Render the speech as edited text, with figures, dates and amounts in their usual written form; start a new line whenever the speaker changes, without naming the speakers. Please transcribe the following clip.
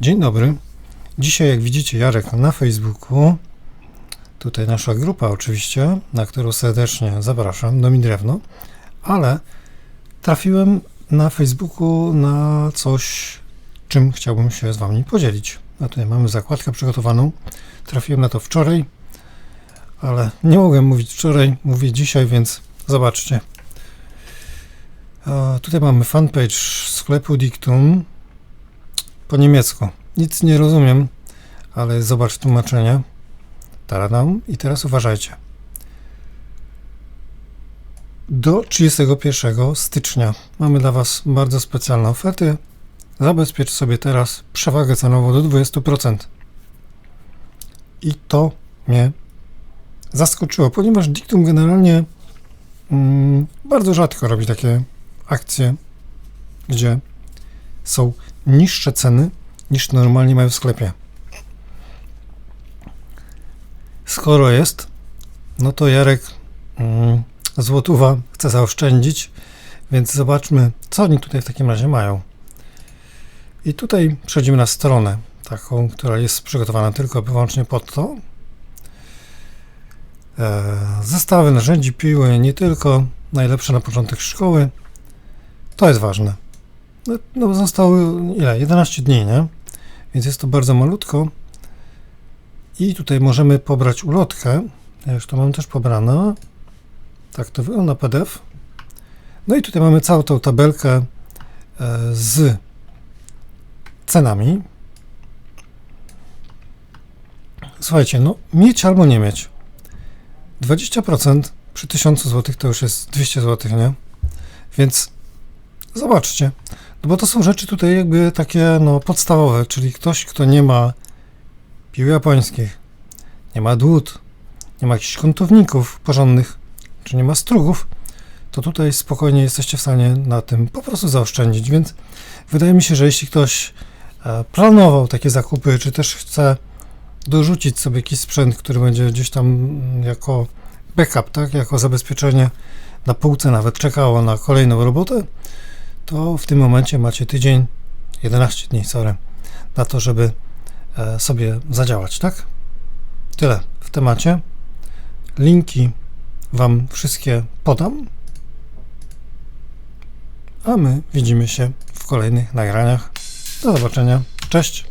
Dzień dobry. Dzisiaj, jak widzicie, Jarek na Facebooku. Tutaj nasza grupa oczywiście, na którą serdecznie zapraszam, Dom i Drewno. Ale trafiłem na Facebooku na coś, czym chciałbym się z Wami podzielić. A tutaj mamy zakładkę przygotowaną. Trafiłem na to wczoraj, ale nie mogłem mówić wczoraj, mówię dzisiaj, więc zobaczcie. Tutaj mamy fanpage sklepu Dictum po niemiecku. Nic nie rozumiem, ale zobacz tłumaczenie. Taradam. I teraz uważajcie. Do 31 stycznia mamy dla Was bardzo specjalne oferty. Zabezpiecz sobie teraz przewagę cenową do 20%. I to mnie zaskoczyło, ponieważ Dictum generalnie bardzo rzadko robi takie akcje, gdzie są niższe ceny niż normalnie mają w sklepie. Skoro jest, no to Jarek złotówa chce zaoszczędzić, więc zobaczmy, co oni tutaj w takim razie mają. I tutaj przechodzimy na stronę taką, która jest przygotowana tylko i wyłącznie pod to. Zestawy narzędzi, piły, nie tylko, najlepsze na początek szkoły. To jest ważne. No zostało ile? 11 dni, nie? Więc jest to bardzo malutko. I tutaj możemy pobrać ulotkę. Ja już to mam też pobrane. Tak to wygląda PDF. No i tutaj mamy całą tą tabelkę z cenami. Słuchajcie, no mieć albo nie mieć. 20% przy 1000 zł to już jest 200 zł, nie? Więc zobaczcie. No bo to są rzeczy tutaj jakby takie no podstawowe, czyli ktoś, kto nie ma pił japońskich, nie ma dłut, nie ma jakichś kątowników porządnych, czy nie ma strugów, to tutaj spokojnie jesteście w stanie na tym po prostu zaoszczędzić, więc wydaje mi się, że jeśli ktoś planował takie zakupy, czy też chce dorzucić sobie jakiś sprzęt, który będzie gdzieś tam jako backup, tak, jako zabezpieczenie na półce nawet czekało na kolejną robotę, to w tym momencie macie tydzień, 11 dni, na to, żeby sobie zadziałać, tak? Tyle w temacie. Linki Wam wszystkie podam, a my widzimy się w kolejnych nagraniach. Do zobaczenia. Cześć!